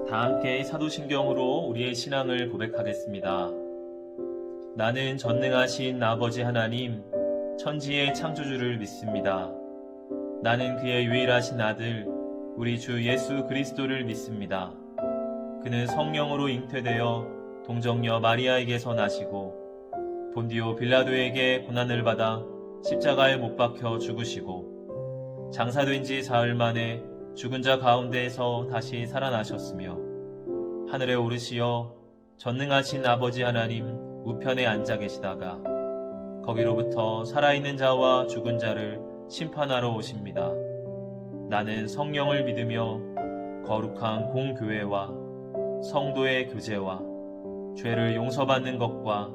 다 함께 사도신경으로 우리의 신앙을 고백하겠습니다. 나는 전능하신 아버지 하나님, 천지의 창조주를 믿습니다. 나는 그의 유일하신 아들, 우리 주 예수 그리스도를 믿습니다. 그는 성령으로 잉태되어 동정녀 마리아에게서 나시고 본디오 빌라도에게 고난을 받아 십자가에 못 박혀 죽으시고 장사된 지 사흘 만에 죽은 자 가운데에서 다시 살아나셨으며 하늘에 오르시어 전능하신 아버지 하나님 우편에 앉아 계시다가 거기로부터 살아있는 자와 죽은 자를 심판하러 오십니다. 나는 성령을 믿으며 거룩한 공교회와 성도의 교제와 죄를 용서받는 것과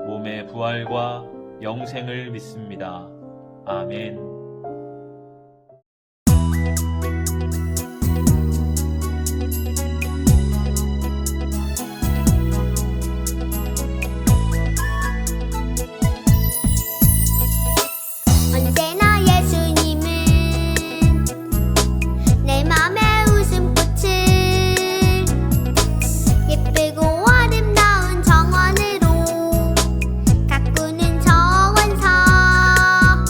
몸의 부활과 영생을 믿습니다. 아멘. 언제나 예수님은 내 맘의 웃음꽃을 예쁘고 아름다운 정원으로 가꾸는 정원사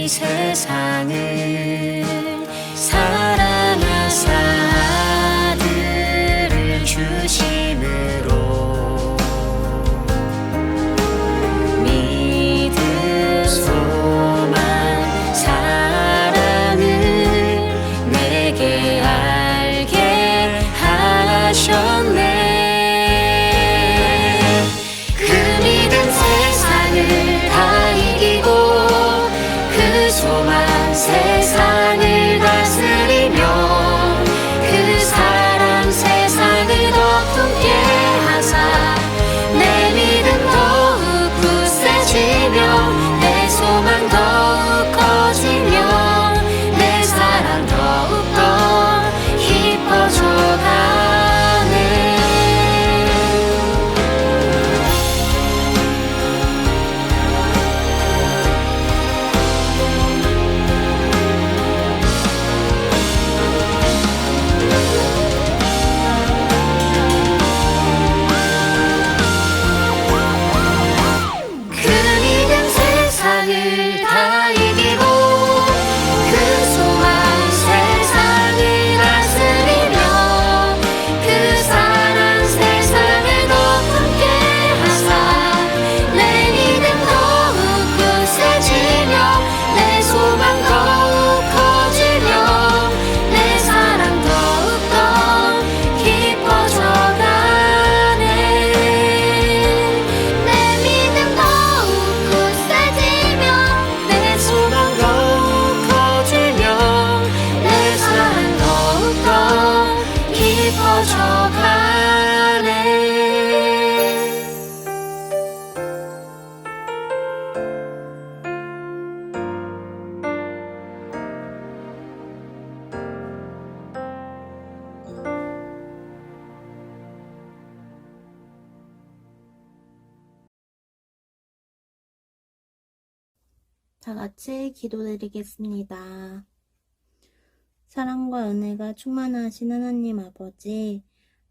세상을 사랑하사 아들을 주심으로 믿음 소망 사랑을 내게 알게 하셨네. 그 믿음 세상을 다 이기고 그 소망 세상을 다스리며 그 사랑 세상을 더 품게 하사 내 믿음 더욱 굳세지며 내 소망 더욱 커지며 내 사랑 더욱더 깊어져가네. 그 믿음 세상을 다 이기고 그 소망 세상을 다스리며 그 사랑 세상을 더 품게 하사 내 믿음 더욱 굳세지며 내 소망 더욱 커지며 내 사랑 더욱더 깊어져가네. 내 믿음 더욱 굳세지며 내 소망 더욱 커지며 내 사랑 더욱더 깊어져가네. 다 같이 기도드리겠습니다. 사랑과 은혜가 충만하신 하나님 아버지,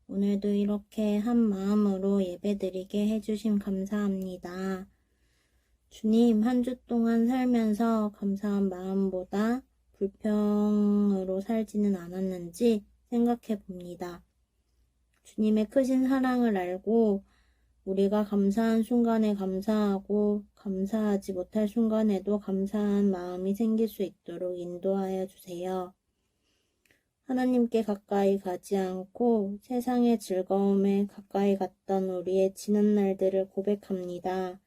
오늘도 이렇게 한 마음으로 예배드리게 해주심 감사합니다. 주님, 한 주 동안 살면서 감사한 마음보다 불평으로 살지는 않았는지 생각해 봅니다. 주님의 크신 사랑을 알고 우리가 감사한 순간에 감사하고 감사하지 못할 순간에도 감사한 마음이 생길 수 있도록 인도하여 주세요. 하나님께 가까이 가지 않고 세상의 즐거움에 가까이 갔던 우리의 지난 날들을 고백합니다.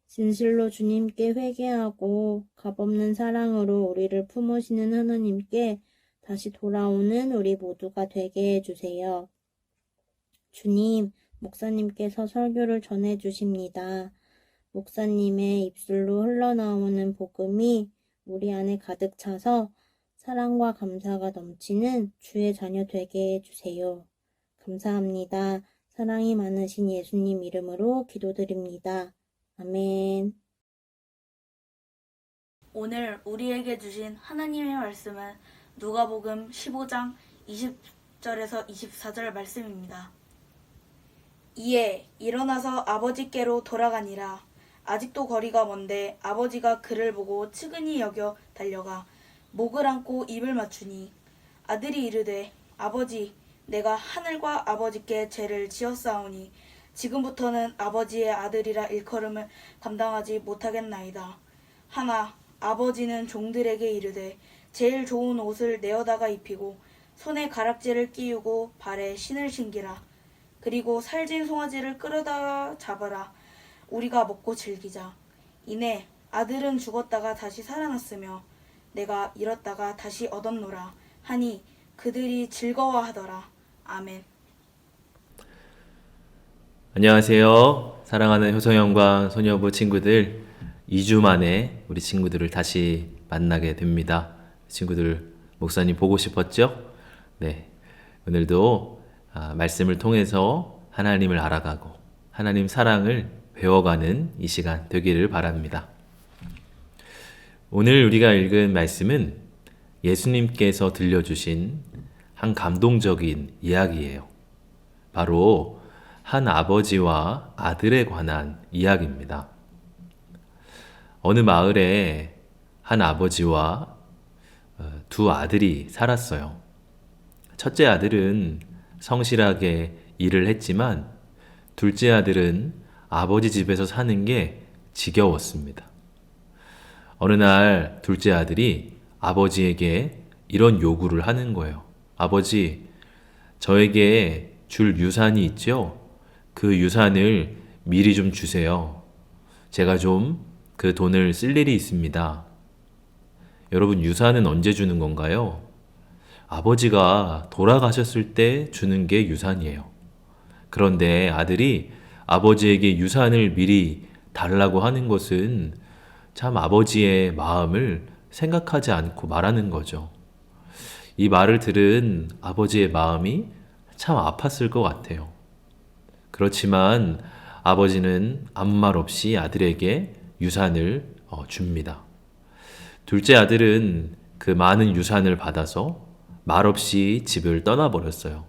진실로 주님께 회개하고 값없는 사랑으로 우리를 품으시는 하나님께 다시 돌아오는 우리 모두가 되게 해주세요. 주님, 목사님께서 설교를 전해주십니다. 목사님의 입술로 흘러나오는 복음이 우리 안에 가득 차서 사랑과 감사가 넘치는 주의 자녀 되게 해주세요. 감사합니다. 사랑이 많으신 예수님 이름으로 기도드립니다. 아멘. 오늘 우리에게 주신 하나님의 말씀은 누가복음 15장 20절에서 24절 말씀입니다. 이에 일어나서 아버지께로 돌아가니라. 아직도 거리가 먼데 아버지가 그를 보고 측은히 여겨 달려가 목을 안고 입을 맞추니 아들이 이르되 아버지 내가 하늘과 아버지께 죄를 지었사오니 지금부터는 아버지의 아들이라 일컬음을 감당하지 못하겠나이다. 하나 아버지는 종들에게 이르되 제일 좋은 옷을 내어다가 입히고 손에 가락지를 끼우고 발에 신을 신기라. 그리고 살진 송아지를 끌어다 잡아라. 우리가 먹고 즐기자. 이내 아들은 죽었다가 다시 살아났으며 내가 잃었다가 다시 얻었노라 하니 그들이 즐거워하더라. 아멘. 안녕하세요. 사랑하는 효성영광 소녀부 친구들, 2주 만에 우리 친구들을 다시 만나게 됩니다. 친구들, 목사님 보고 싶었죠? 네, 오늘도 말씀을 통해서 하나님을 알아가고 하나님 사랑을 배워가는 이 시간 되기를 바랍니다. 오늘 우리가 읽은 말씀은 예수님께서 들려주신 한 감동적인 이야기예요. 바로 한 아버지와 아들에 관한 이야기입니다. 어느 마을에 한 아버지와 두 아들이 살았어요. 첫째 아들은 성실하게 일을 했지만 둘째 아들은 아버지 집에서 사는 게 지겨웠습니다. 어느 날 둘째 아들이 아버지에게 이런 요구를 하는 거예요. 아버지, 저에게 줄 유산이 있죠? 그 유산을 미리 좀 주세요. 제가 좀 그 돈을 쓸 일이 있습니다. 여러분, 유산은 언제 주는 건가요? 아버지가 돌아가셨을 때 주는 게 유산이에요. 그런데 아들이 아버지에게 유산을 미리 달라고 하는 것은 참 아버지의 마음을 생각하지 않고 말하는 거죠. 이 말을 들은 아버지의 마음이 참 아팠을 것 같아요. 그렇지만 아버지는 아무 말 없이 아들에게 유산을 줍니다. 둘째 아들은 그 많은 유산을 받아서 말없이 집을 떠나버렸어요.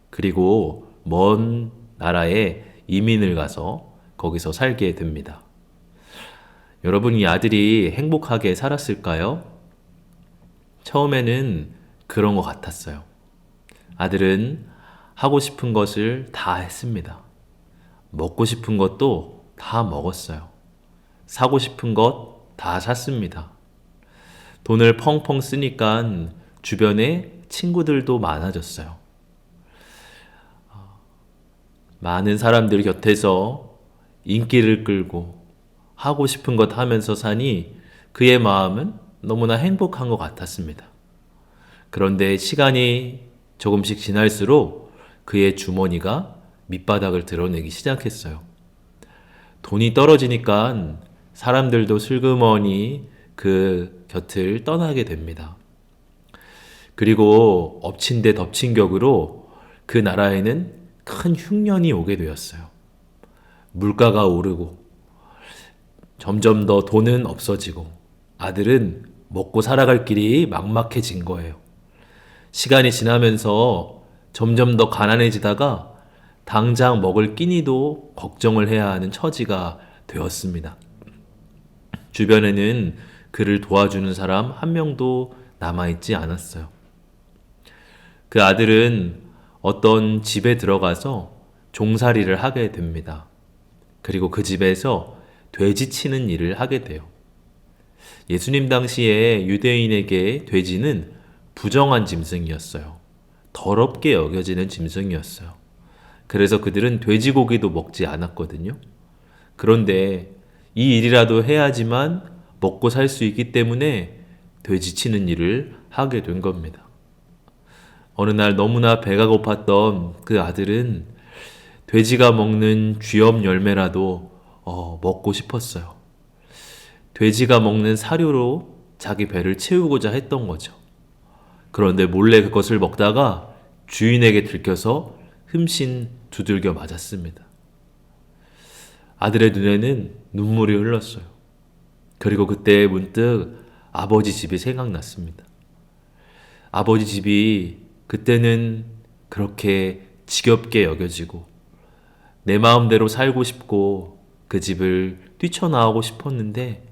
그리고 먼 나라에 이민을 가서 거기서 살게 됩니다. 여러분, 이 아들이 행복하게 살았을까요? 처음에는 그런 것 같았어요. 아들은 하고 싶은 것을 다 했습니다. 먹고 싶은 것도 다 먹었어요. 사고 싶은 것 다 샀습니다. 돈을 펑펑 쓰니까 주변에 친구들도 많아졌어요. 많은 사람들 곁에서 인기를 끌고 하고 싶은 것 하면서 사니 그의 마음은 너무나 행복한 것 같았습니다. 그런데 시간이 조금씩 지날수록 그의 주머니가 밑바닥을 드러내기 시작했어요. 돈이 떨어지니까 사람들도 슬그머니 그 곁을 떠나게 됩니다. 그리고 엎친 데 덮친 격으로 그 나라에는 큰 흉년이 오게 되었어요. 물가가 오르고 점점 더 돈은 없어지고 아들은 먹고 살아갈 길이 막막해진 거예요. 시간이 지나면서 점점 더 가난해지다가 당장 먹을 끼니도 걱정을 해야 하는 처지가 되었습니다. 주변에는 그를 도와주는 사람 한 명도 남아있지 않았어요. 그 아들은 어떤 집에 들어가서 종살이를 하게 됩니다. 그리고 그 집에서 돼지 치는 일을 하게 돼요. 예수님 당시에 유대인에게 돼지는 부정한 짐승이었어요. 더럽게 여겨지는 짐승이었어요. 그래서 그들은 돼지고기도 먹지 않았거든요. 그런데 이 일이라도 해야지만 먹고 살 수 있기 때문에 돼지 치는 일을 하게 된 겁니다. 어느 날 너무나 배가 고팠던 그 아들은 돼지가 먹는 쥐염 열매라도 먹고 싶었어요. 돼지가 먹는 사료로 자기 배를 채우고자 했던 거죠. 그런데 몰래 그것을 먹다가 주인에게 들켜서 흠씬 두들겨 맞았습니다. 아들의 눈에는 눈물이 흘렀어요. 그리고 그때 문득 아버지 집이 생각났습니다. 아버지 집이 그때는 그렇게 지겹게 여겨지고 내 마음대로 살고 싶고 그 집을 뛰쳐나오고 싶었는데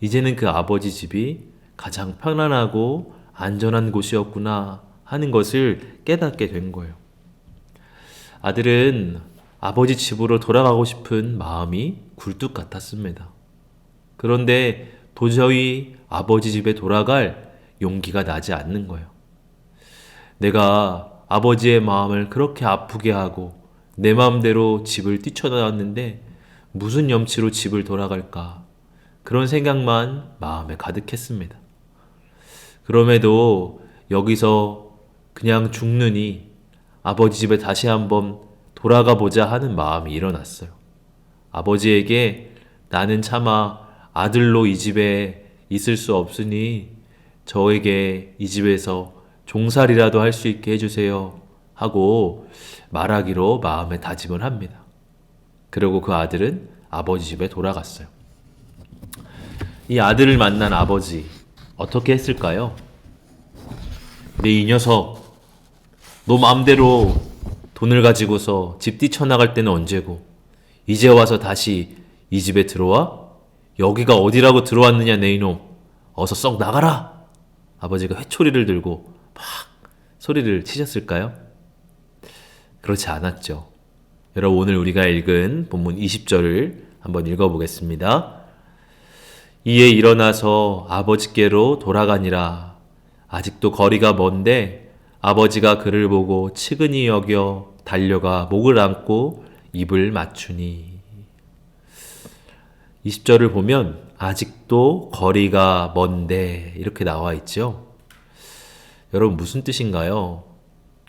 이제는 그 아버지 집이 가장 편안하고 안전한 곳이었구나 하는 것을 깨닫게 된 거예요. 아들은 아버지 집으로 돌아가고 싶은 마음이 굴뚝 같았습니다. 그런데 도저히 아버지 집에 돌아갈 용기가 나지 않는 거예요. 내가 아버지의 마음을 그렇게 아프게 하고 내 마음대로 집을 뛰쳐나왔는데 무슨 염치로 집을 돌아갈까? 그런 생각만 마음에 가득했습니다. 그럼에도 여기서 그냥 죽느니 아버지 집에 다시 한번 돌아가 보자 하는 마음이 일어났어요. 아버지에게 나는 차마 아들로 이 집에 있을 수 없으니 저에게 이 집에서 종살이라도 할 수 있게 해주세요 하고 말하기로 마음에 다짐을 합니다. 그리고 그 아들은 아버지 집에 돌아갔어요. 이 아들을 만난 아버지 어떻게 했을까요? 내 이 녀석, 너 마음대로 돈을 가지고서 집 뛰쳐나갈 때는 언제고 이제 와서 다시 이 집에 들어와? 여기가 어디라고 들어왔느냐 내 이놈. 어서 썩 나가라! 아버지가 회초리를 들고 막 소리를 치셨을까요? 그렇지 않았죠. 여러분, 오늘 우리가 읽은 본문 20절을 한번 읽어보겠습니다. 이에 일어나서 아버지께로 돌아가니라. 아직도 거리가 먼데 아버지가 그를 보고 측은히 여겨 달려가 목을 안고 입을 맞추니. 20절을 보면 아직도 거리가 먼데 이렇게 나와 있죠. 여러분, 무슨 뜻인가요?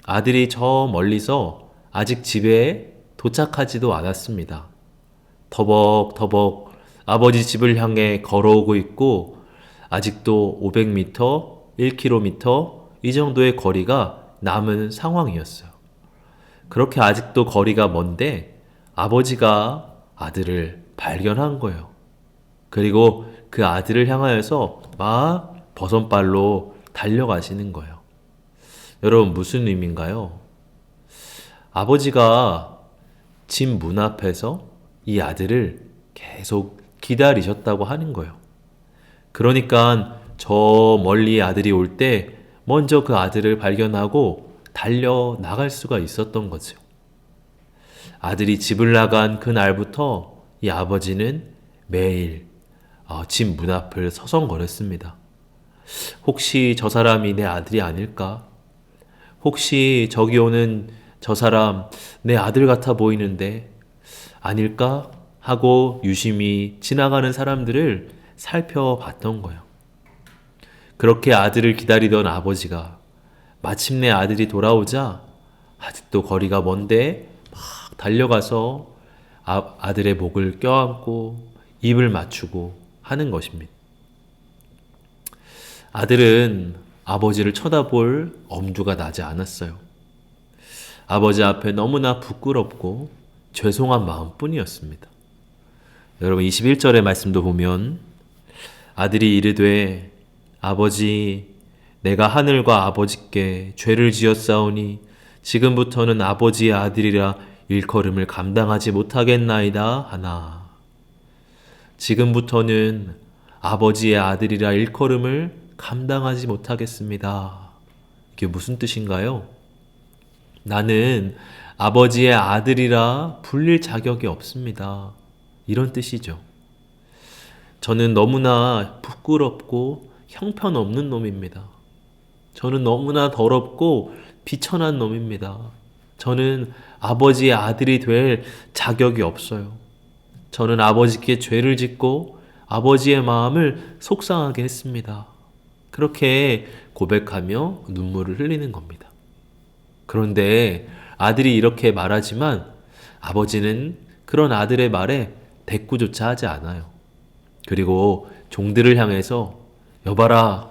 아들이 저 멀리서 아직 집에 도착하지도 않았습니다. 터벅터벅 아버지 집을 향해 걸어오고 있고 아직도 500m, 1km 이 정도의 거리가 남은 상황이었어요. 그렇게 아직도 거리가 먼데 아버지가 아들을 발견한 거예요. 그리고 그 아들을 향하여서 막 버선발로 달려가시는 거예요. 여러분, 무슨 의미인가요? 아버지가 집 문 앞에서 이 아들을 계속 기다리셨다고 하는 거예요. 그러니까 저 멀리 아들이 올 때 먼저 그 아들을 발견하고 달려 나갈 수가 있었던 거죠. 아들이 집을 나간 그 날부터 이 아버지는 매일 집 문 앞을 서성거렸습니다. 혹시 저 사람이 내 아들이 아닐까? 혹시 저기 오는 저 사람 내 아들 같아 보이는데 아닐까? 하고 유심히 지나가는 사람들을 살펴봤던 거예요. 그렇게 아들을 기다리던 아버지가 마침내 아들이 돌아오자 아직도 거리가 먼데 막 달려가서 아들의 목을 껴안고 입을 맞추고 하는 것입니다. 아들은 아버지를 쳐다볼 엄두가 나지 않았어요. 아버지 앞에 너무나 부끄럽고 죄송한 마음뿐이었습니다. 여러분, 21절의 말씀도 보면 아들이 이르되 아버지, 내가 하늘과 아버지께 죄를 지었사오니 지금부터는 아버지의 아들이라 일컬음을 감당하지 못하겠나이다 하나. 지금부터는 아버지의 아들이라 일컬음을 감당하지 못하겠습니다. 이게 무슨 뜻인가요? 나는 아버지의 아들이라 불릴 자격이 없습니다. 이런 뜻이죠. 저는 너무나 부끄럽고 형편없는 놈입니다. 저는 너무나 더럽고 비천한 놈입니다. 저는 아버지의 아들이 될 자격이 없어요. 저는 아버지께 죄를 짓고 아버지의 마음을 속상하게 했습니다. 그렇게 고백하며 눈물을 흘리는 겁니다. 그런데 아들이 이렇게 말하지만 아버지는 그런 아들의 말에 대꾸조차 하지 않아요. 그리고 종들을 향해서 여봐라,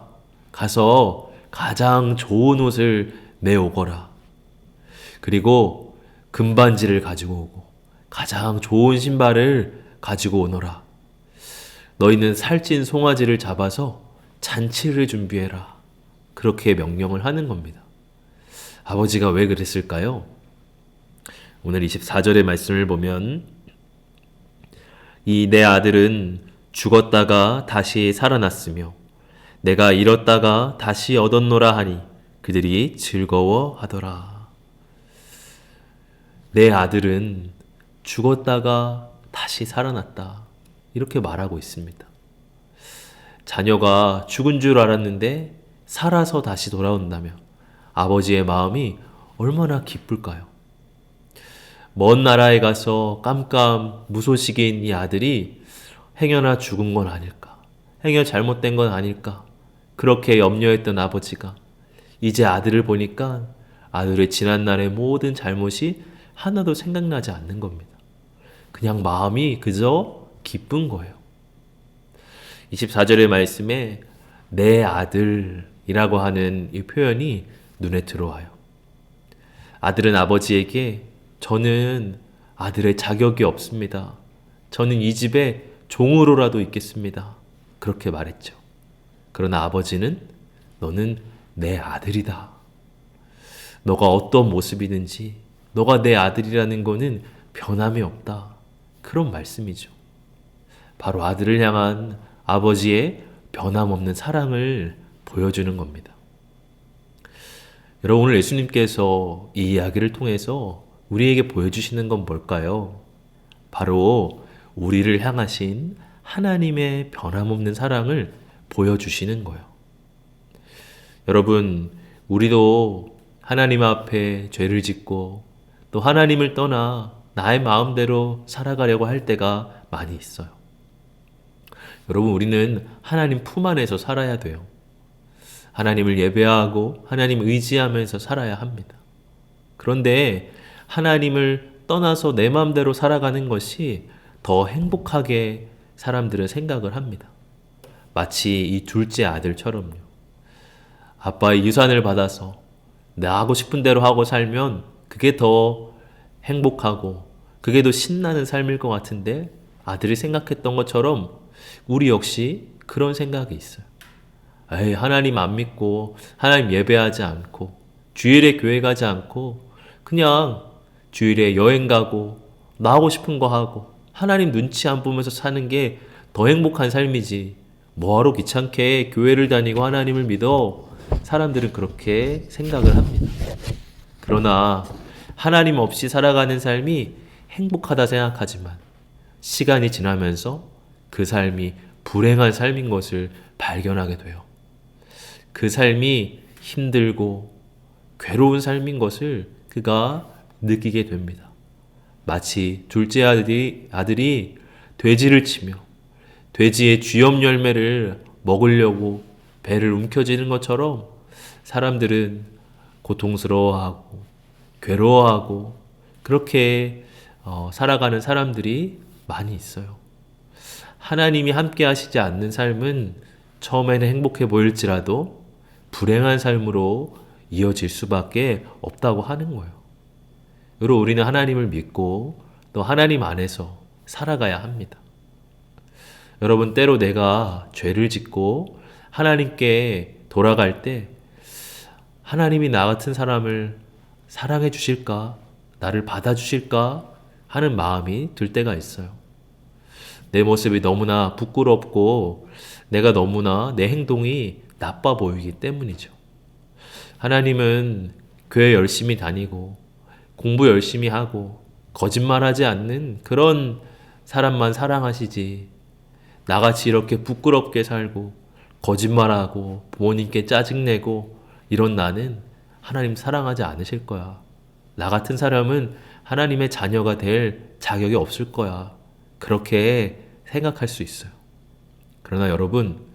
가서 가장 좋은 옷을 내오거라. 그리고 금반지를 가지고 오고 가장 좋은 신발을 가지고 오너라. 너희는 살찐 송아지를 잡아서 잔치를 준비해라. 그렇게 명령을 하는 겁니다. 아버지가 왜 그랬을까요? 오늘 24절의 말씀을 보면 이 내 아들은 죽었다가 다시 살아났으며 내가 잃었다가 다시 얻었노라 하니 그들이 즐거워하더라. 내 아들은 죽었다가 다시 살아났다. 이렇게 말하고 있습니다. 자녀가 죽은 줄 알았는데 살아서 다시 돌아온다면 아버지의 마음이 얼마나 기쁠까요? 먼 나라에 가서 깜깜 무소식인 이 아들이 행여나 죽은 건 아닐까? 행여 잘못된 건 아닐까? 그렇게 염려했던 아버지가 이제 아들을 보니까 아들의 지난날의 모든 잘못이 하나도 생각나지 않는 겁니다. 그냥 마음이 그저 기쁜 거예요. 24절의 말씀에 내 아들이라고 하는 이 표현이 눈에 들어와요. 아들은 아버지에게 저는 아들의 자격이 없습니다. 저는 이 집에 종으로라도 있겠습니다. 그렇게 말했죠. 그러나 아버지는 너는 내 아들이다. 너가 어떤 모습이든지 너가 내 아들이라는 거는 변함이 없다. 그런 말씀이죠. 바로 아들을 향한 아버지의 변함없는 사랑을 보여주는 겁니다. 여러분, 오늘 예수님께서 이 이야기를 통해서 우리에게 보여주시는 건 뭘까요? 바로 우리를 향하신 하나님의 변함없는 사랑을 보여주시는 거예요. 여러분, 우리도 하나님 앞에 죄를 짓고 또 하나님을 떠나 나의 마음대로 살아가려고 할 때가 많이 있어요. 여러분, 우리는 하나님 품 안에서 살아야 돼요. 하나님을 예배하고 하나님 의지하면서 살아야 합니다. 그런데 하나님을 떠나서 내 마음대로 살아가는 것이 더 행복하게 사람들은 생각을 합니다. 마치 이 둘째 아들처럼요. 아빠의 유산을 받아서 나 하고 싶은 대로 하고 살면 그게 더 행복하고 그게 더 신나는 삶일 것 같은데, 아들이 생각했던 것처럼 우리 역시 그런 생각이 있어요. 에이, 하나님 안 믿고 하나님 예배하지 않고 주일에 교회 가지 않고 그냥 주일에 여행 가고 나 하고 싶은 거 하고 하나님 눈치 안 보면서 사는 게 더 행복한 삶이지, 뭐하러 귀찮게 교회를 다니고 하나님을 믿어? 사람들은 그렇게 생각을 합니다. 그러나 하나님 없이 살아가는 삶이 행복하다 생각하지만 시간이 지나면서 그 삶이 불행한 삶인 것을 발견하게 돼요. 그 삶이 힘들고 괴로운 삶인 것을 그가 느끼게 됩니다. 마치 둘째 아들이 돼지를 치며 돼지의 쥐염 열매를 먹으려고 배를 움켜쥐는 것처럼 사람들은 고통스러워하고 괴로워하고 그렇게 살아가는 사람들이 많이 있어요. 하나님이 함께 하시지 않는 삶은 처음에는 행복해 보일지라도 불행한 삶으로 이어질 수밖에 없다고 하는 거예요. 그리고 우리는 하나님을 믿고 또 하나님 안에서 살아가야 합니다. 여러분, 때로 내가 죄를 짓고 하나님께 돌아갈 때 하나님이 나 같은 사람을 사랑해 주실까? 나를 받아주실까? 하는 마음이 들 때가 있어요. 내 모습이 너무나 부끄럽고 내가 너무나 내 행동이 나빠 보이기 때문이죠. 하나님은 교회 열심히 다니고 공부 열심히 하고 거짓말하지 않는 그런 사람만 사랑하시지, 나같이 이렇게 부끄럽게 살고 거짓말하고 부모님께 짜증내고 이런 나는 하나님 사랑하지 않으실 거야. 나 같은 사람은 하나님의 자녀가 될 자격이 없을 거야. 그렇게 생각할 수 있어요. 그러나 여러분,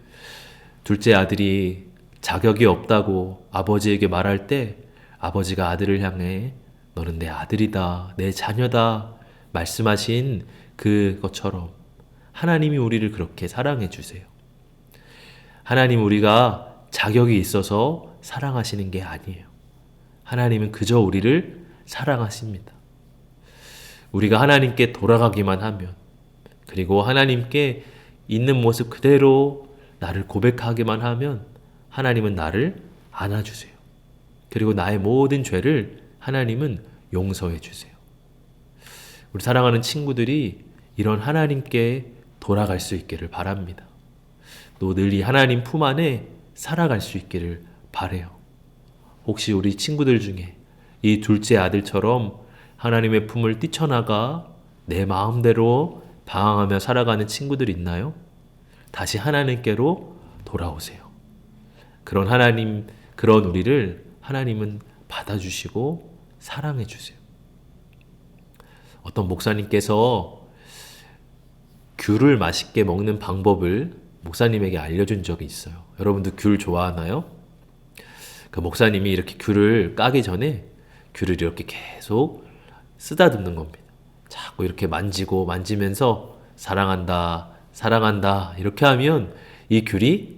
둘째 아들이 자격이 없다고 아버지에게 말할 때 아버지가 아들을 향해 너는 내 아들이다, 내 자녀다 말씀하신 그것처럼 하나님이 우리를 그렇게 사랑해 주세요. 하나님, 우리가 자격이 있어서 사랑하시는 게 아니에요. 하나님은 그저 우리를 사랑하십니다. 우리가 하나님께 돌아가기만 하면, 그리고 하나님께 있는 모습 그대로 나를 고백하기만 하면 하나님은 나를 안아주세요. 그리고 나의 모든 죄를 하나님은 용서해 주세요. 우리 사랑하는 친구들이 이런 하나님께 돌아갈 수 있기를 바랍니다. 또 늘 이 하나님 품 안에 살아갈 수 있기를 바라요. 혹시 우리 친구들 중에 이 둘째 아들처럼 하나님의 품을 뛰쳐나가 내 마음대로 방황하며 살아가는 친구들 있나요? 다시 하나님께로 돌아오세요. 그런 하나님, 그런 우리를 하나님은 받아주시고 사랑해 주세요. 어떤 목사님께서 귤을 맛있게 먹는 방법을 목사님에게 알려준 적이 있어요. 여러분도 귤 좋아하나요? 그 목사님이 이렇게 귤을 까기 전에 귤을 이렇게 계속 쓰다듬는 겁니다. 자꾸 이렇게 만지고 만지면서 사랑한다, 사랑한다 이렇게 하면 이 귤이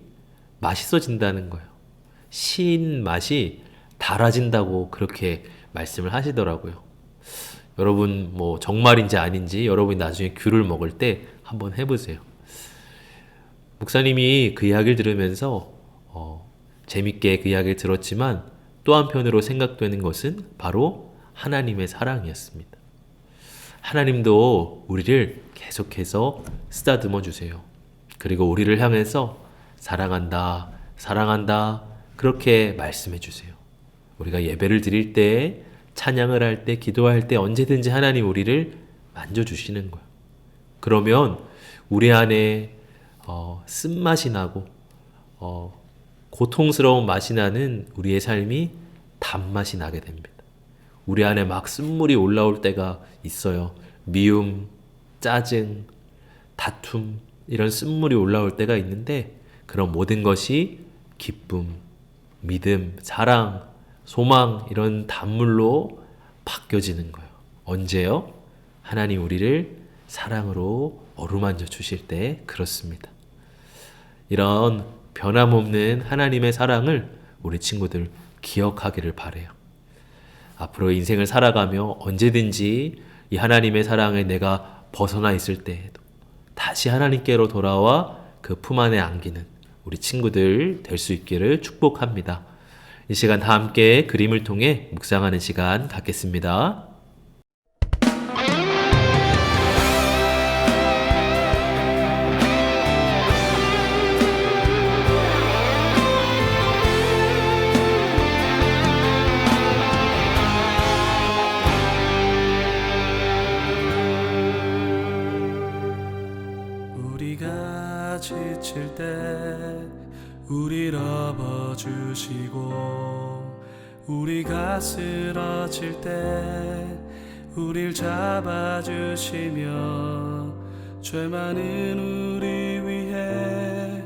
맛있어진다는 거예요. 신 맛이 달아진다고 그렇게 말씀을 하시더라고요. 여러분, 뭐 정말인지 아닌지 여러분이 나중에 귤을 먹을 때 한번 해보세요. 목사님이 그 이야기를 들으면서 재밌게 그 이야기를 들었지만 또 한편으로 생각되는 것은 바로 하나님의 사랑이었습니다. 하나님도 우리를 계속해서 쓰다듬어 주세요. 그리고 우리를 향해서 사랑한다, 사랑한다. 그렇게 말씀해 주세요. 우리가 예배를 드릴 때, 찬양을 할 때, 기도할 때 언제든지 하나님 우리를 만져주시는 거예요. 그러면 우리 안에 쓴맛이 나고 고통스러운 맛이 나는 우리의 삶이 단맛이 나게 됩니다. 우리 안에 막 쓴물이 올라올 때가 있어요. 미움, 짜증, 다툼 이런 쓴물이 올라올 때가 있는데 그런 모든 것이 기쁨, 믿음, 사랑, 소망 이런 단물로 바뀌어지는 거예요. 언제요? 하나님 우리를 사랑으로 어루만져 주실 때 그렇습니다. 이런 변함없는 하나님의 사랑을 우리 친구들 기억하기를 바래요. 앞으로 인생을 살아가며 언제든지 이 하나님의 사랑에 내가 벗어나 있을 때에도 다시 하나님께로 돌아와 그 품 안에 안기는 우리 친구들 될 수 있기를 축복합니다. 이 시간 다 함께 그림을 통해 묵상하는 시간 갖겠습니다. 우리가 지칠 때 우릴 업어주시고 우리가 쓰러질 때 우릴 잡아주시며 죄 많은 우리 위해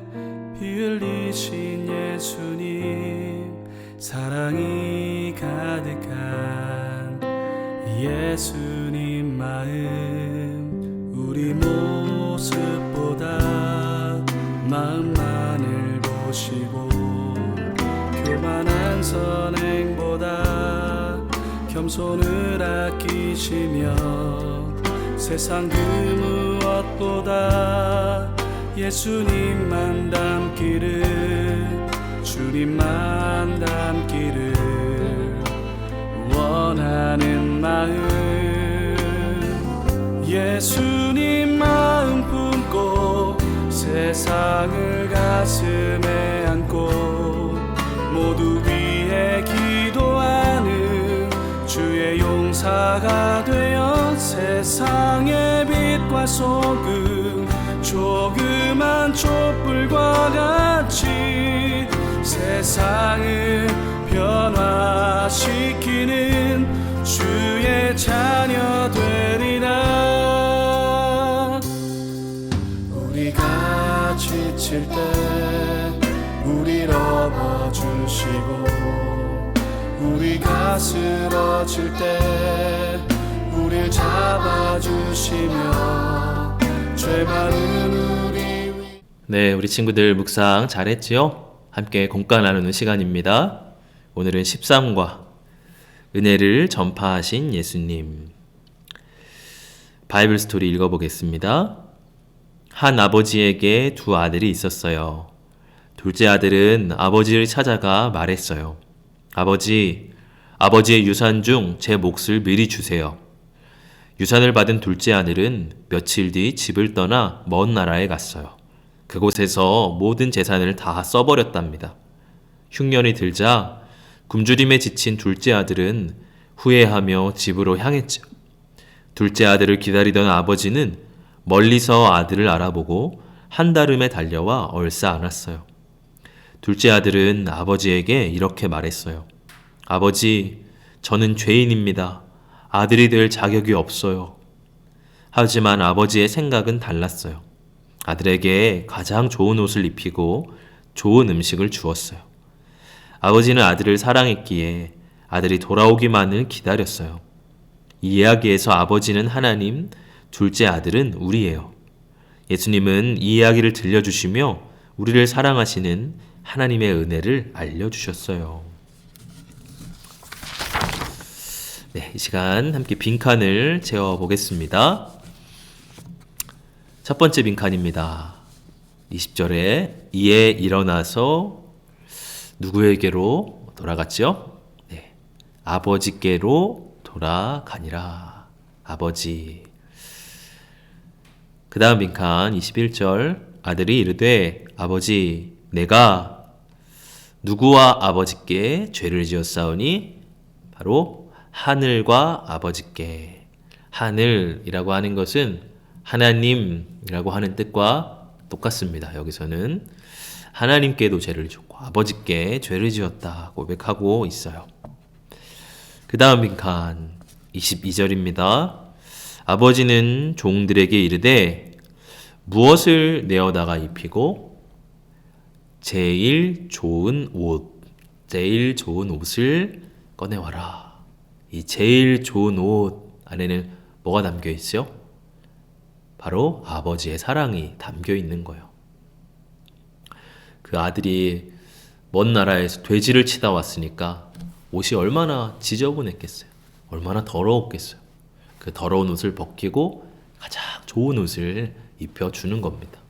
피 흘리신 예수님 사랑이 가득한 예수님 마음 우리 모습보다 마음만을 보시고 교만한 선행보다 겸손을 아끼시며 세상 그 무엇보다 예수님만 닮기를 주님만 닮기를 원하는 마음 예수님 마음 품고 세상을 가슴에 안고 모두 위해 기도하는 주의 용사가 되어 세상의 빛과 소금 조그만 촛불과 같이 세상을 변화시키는 주의 자녀 되리라. 우리가 지칠 때 우릴 업어주시고 우리가 쓰러질 때 우릴 잡아주시며 죄 많은 우리 네, 우리 친구들 묵상 잘했지요? 함께 공과 나누는 시간입니다. 오늘은 13과 은혜를 전파하신 예수님. 바이블 스토리 읽어보겠습니다. 한 아버지에게 두 아들이 있었어요. 둘째 아들은 아버지를 찾아가 말했어요. 아버지, 아버지의 유산 중 제 몫을 미리 주세요. 유산을 받은 둘째 아들은 며칠 뒤 집을 떠나 먼 나라에 갔어요. 그곳에서 모든 재산을 다 써버렸답니다. 흉년이 들자 굶주림에 지친 둘째 아들은 후회하며 집으로 향했죠. 둘째 아들을 기다리던 아버지는 멀리서 아들을 알아보고 한달음에 달려와 얼싸 안았어요. 둘째 아들은 아버지에게 이렇게 말했어요. 아버지, 저는 죄인입니다. 아들이 될 자격이 없어요. 하지만 아버지의 생각은 달랐어요. 아들에게 가장 좋은 옷을 입히고 좋은 음식을 주었어요. 아버지는 아들을 사랑했기에 아들이 돌아오기만을 기다렸어요. 이 이야기에서 아버지는 하나님, 둘째 아들은 우리예요. 예수님은 이 이야기를 들려주시며 우리를 사랑하시는 하나님의 은혜를 알려주셨어요. 네, 이 시간 함께 빈칸을 채워보겠습니다. 첫 번째 빈칸입니다. 20절에 이에 일어나서 누구에게로 돌아갔죠? 네, 아버지께로 돌아가니라. 아버지. 그 다음 빈칸 21절 아들이 이르되 아버지 내가 누구와 아버지께 죄를 지었사오니 바로 하늘과 아버지께. 하늘이라고 하는 것은 하나님이라고 하는 뜻과 똑같습니다. 여기서는 하나님께도 죄를 지었고 아버지께 죄를 지었다 고백하고 있어요. 그 다음 빈칸 22절입니다. 아버지는 종들에게 이르되 무엇을 내어다가 입히고 제일 좋은 옷을 꺼내와라. 이 제일 좋은 옷 안에는 뭐가 담겨 있어요? 바로 아버지의 사랑이 담겨 있는 거예요. 그 아들이 먼 나라에서 돼지를 치다 왔으니까 옷이 얼마나 지저분했겠어요. 얼마나 더러웠겠어요. 그 더러운 옷을 벗기고 가장 좋은 옷을 입혀주는 겁니다.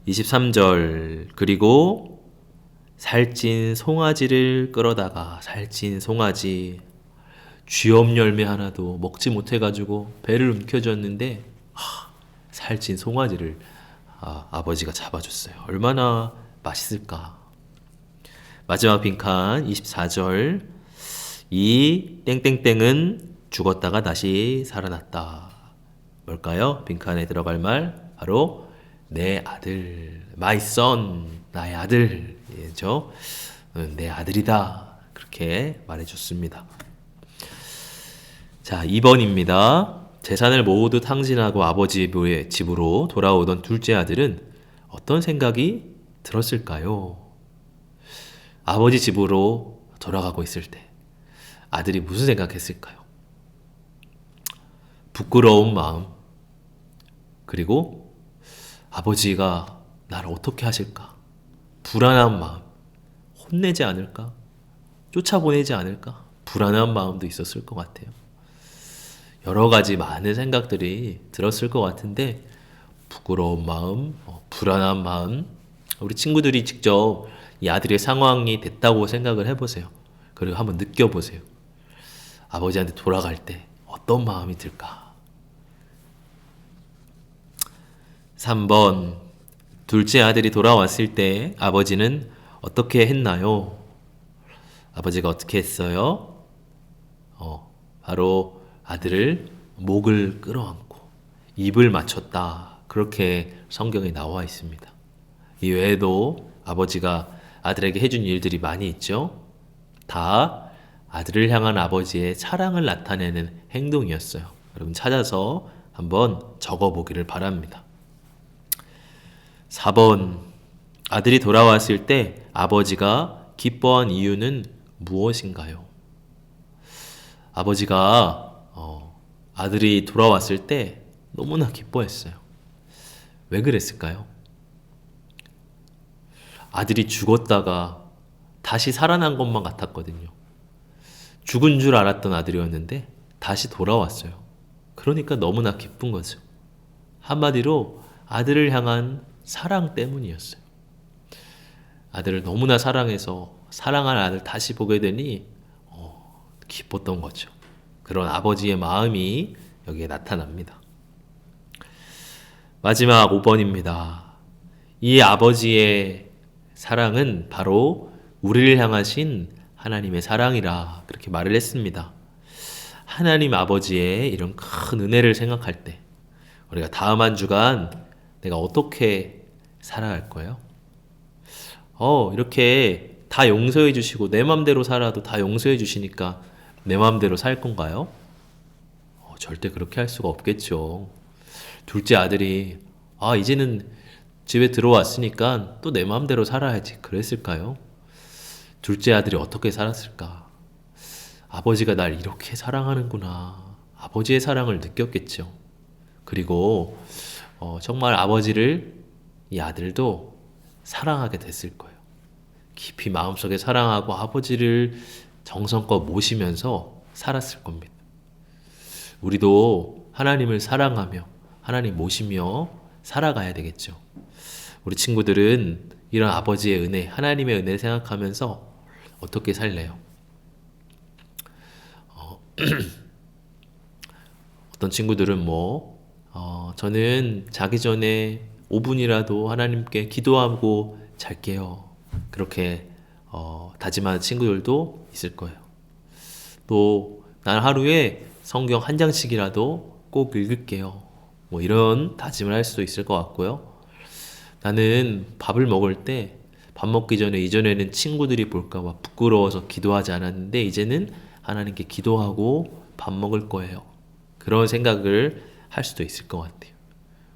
23절 그리고 살찐 송아지를 끌어다가 살찐 송아지 쥐엄 열매 하나도 먹지 못해가지고 배를 움켜쥐었는데 살찐 송아지를 아버지가 잡아줬어요. 얼마나 맛있을까. 마지막 빈칸 24절 이 땡땡땡은 죽었다가 다시 살아났다. 뭘까요? 빈칸에 들어갈 말 바로 내 아들, my son, 나의 아들이죠. 내 아들이다. 그렇게 말해줬습니다. 자, 2번입니다. 재산을 모두 탕진하고 아버지 집으로 돌아오던 둘째 아들은 어떤 생각이 들었을까요? 아버지 집으로 돌아가고 있을 때 아들이 무슨 생각했을까요? 부끄러운 마음, 그리고 아버지가 나를 어떻게 하실까? 불안한 마음, 혼내지 않을까? 쫓아보내지 않을까? 불안한 마음도 있었을 것 같아요. 여러 가지 많은 생각들이 들었을 것 같은데 부끄러운 마음, 불안한 마음, 우리 친구들이 직접 이 아들의 상황이 됐다고 생각을 해보세요. 그리고 한번 느껴보세요. 아버지한테 돌아갈 때 어떤 마음이 들까? 3번 둘째 아들이 돌아왔을 때 아버지는 어떻게 했나요? 아버지가 어떻게 했어요? 바로 아들을 목을 끌어안고 입을 맞췄다. 그렇게 성경에 나와 있습니다. 이 외에도 아버지가 아들에게 해준 일들이 많이 있죠. 다 아들을 향한 아버지의 사랑을 나타내는 행동이었어요. 여러분 찾아서 한번 적어보기를 바랍니다. 4번 아들이 돌아왔을 때 아버지가 기뻐한 이유는 무엇인가요? 아버지가 아들이 돌아왔을 때 너무나 기뻐했어요. 왜 그랬을까요? 아들이 죽었다가 다시 살아난 것만 같았거든요. 죽은 줄 알았던 아들이었는데 다시 돌아왔어요. 그러니까 너무나 기쁜 거죠. 한마디로 아들을 향한 사랑 때문이었어요. 아들을 너무나 사랑해서 사랑하는 아들 다시 보게 되니 기뻤던 거죠. 그런 아버지의 마음이 여기에 나타납니다. 마지막 5번입니다. 이 아버지의 사랑은 바로 우리를 향하신 하나님의 사랑이라 그렇게 말을 했습니다. 하나님 아버지의 이런 큰 은혜를 생각할 때 우리가 다음 한 주간 내가 어떻게 살아갈 거예요? 이렇게 다 용서해 주시고 내 맘대로 살아도 다 용서해 주시니까 내 맘대로 살 건가요? 절대 그렇게 할 수가 없겠죠. 둘째 아들이 이제는 집에 들어왔으니까 또 내 맘대로 살아야지 그랬을까요? 둘째 아들이 어떻게 살았을까? 아버지가 날 이렇게 사랑하는구나. 아버지의 사랑을 느꼈겠죠. 그리고 정말 아버지를 이 아들도 사랑하게 됐을 거예요. 깊이 마음속에 사랑하고 아버지를 정성껏 모시면서 살았을 겁니다. 우리도 하나님을 사랑하며 하나님 모시며 살아가야 되겠죠. 우리 친구들은 이런 아버지의 은혜, 하나님의 은혜를 생각하면서 어떻게 살래요? 어떤 친구들은 저는 자기 전에 5분이라도 하나님께 기도하고 잘게요. 그렇게 다짐하는 친구들도 있을 거예요. 또 난 하루에 성경 한 장씩이라도 꼭 읽을게요. 뭐 이런 다짐을 할 수도 있을 것 같고요. 나는 밥을 먹을 때 밥 먹기 전에 이전에는 친구들이 볼까 봐 부끄러워서 기도하지 않았는데 이제는 하나님께 기도하고 밥 먹을 거예요. 그런 생각을 할 수도 있을 것 같아요.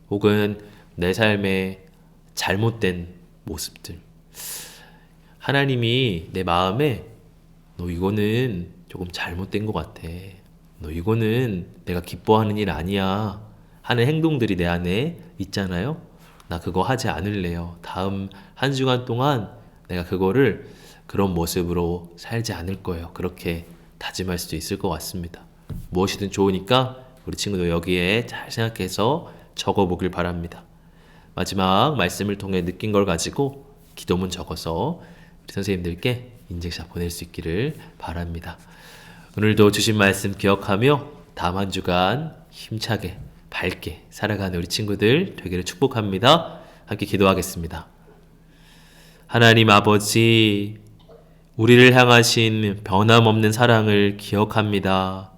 혹은 내 삶의 잘못된 모습들. 하나님이 내 마음에 너 이거는 조금 잘못된 것 같아. 너 이거는 내가 기뻐하는 일 아니야. 하는 행동들이 내 안에 있잖아요. 나 그거 하지 않을래요. 다음 한 주간 동안 내가 그거를 그런 모습으로 살지 않을 거예요. 그렇게 다짐할 수도 있을 것 같습니다. 무엇이든 좋으니까 우리 친구도 여기에 잘 생각해서 적어보길 바랍니다. 마지막 말씀을 통해 느낀 걸 가지고 기도문 적어서 우리 선생님들께 인증샷 보낼 수 있기를 바랍니다. 오늘도 주신 말씀 기억하며 다음 한 주간 힘차게 밝게 살아가는 우리 친구들 되기를 축복합니다. 함께 기도하겠습니다. 하나님 아버지, 우리를 향하신 변함없는 사랑을 기억합니다.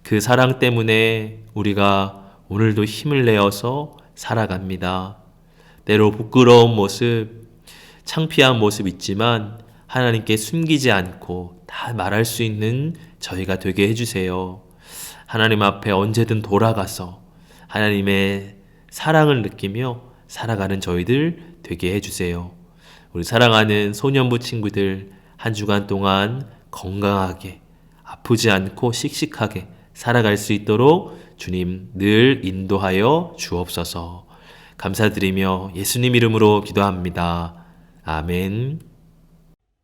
그 사랑 때문에 우리가 오늘도 힘을 내어서 살아갑니다. 때로 부끄러운 모습, 창피한 모습 있지만 하나님께 숨기지 않고 다 말할 수 있는 저희가 되게 해주세요. 하나님 앞에 언제든 돌아가서 하나님의 사랑을 느끼며 살아가는 저희들 되게 해주세요. 우리 사랑하는 소년부 친구들 한 주간 동안 건강하게 아프지 않고 씩씩하게 살아갈 수 있도록 주님 늘 인도하여 주옵소서. 감사드리며 예수님 이름으로 기도합니다. 아멘.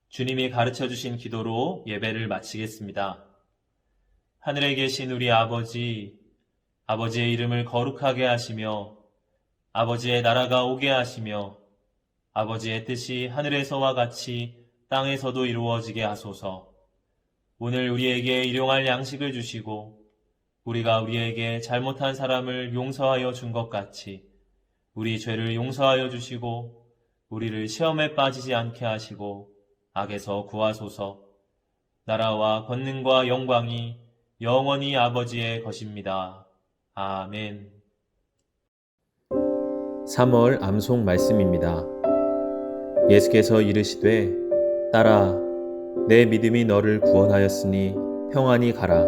주님이 가르쳐 주신 기도로 예배를 마치겠습니다. 하늘에 계신 우리 아버지, 아버지의 이름을 거룩하게 하시며 아버지의 나라가 오게 하시며 아버지의 뜻이 하늘에서와 같이 땅에서도 이루어지게 하소서. 오늘 우리에게 일용할 양식을 주시고 우리가 우리에게 잘못한 사람을 용서하여 준 것 같이 우리 죄를 용서하여 주시고 우리를 시험에 빠지지 않게 하시고 악에서 구하소서. 나라와 권능과 영광이 영원히 아버지의 것입니다. 아멘. 3월 암송 말씀입니다. 예수께서 이르시되 딸아 내 믿음이 너를 구원하였으니 평안히 가라.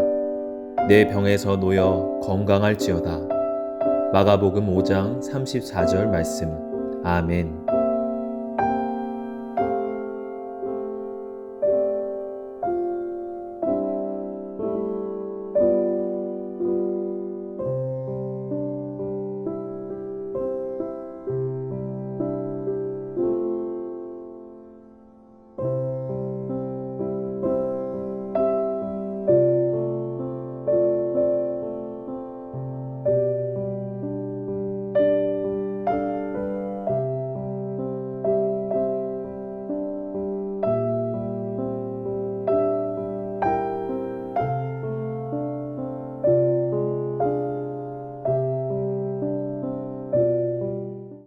내 병에서 놓여 건강할지어다. 마가복음 5장 34절 말씀. 아멘.